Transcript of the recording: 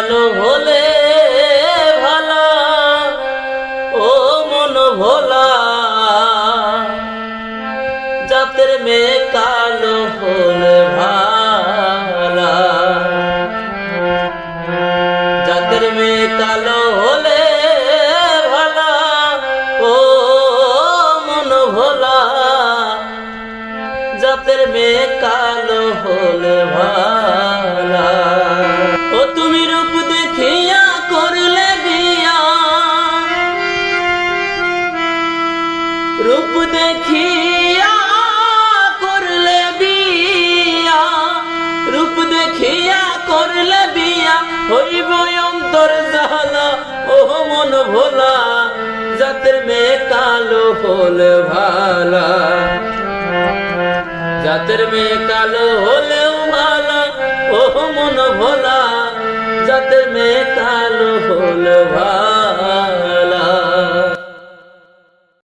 কালো হলে ভালা, ও মন ভোলা, জাতের মেয়ে কালো হলে ভালা, জাতের মেয়ে কালো হলে ভালা, ও মন ভোলা, জাতের মেয়ে কালো হলে ভালা। ও তুমি রূপ দেখিয়া করলে বিয়া, রূপ দেখিয়া করলে বিয়া, রূপ দেখিয়া করলে বিয়া, হইব অন্তর জ্বালা, ও মন ভোলা, জাতের মেয়ে কালো হলে ভালা, জাতের মেয়ে কালো হলেও ভালা, ও মন ভোলা, জাতের মেয়ে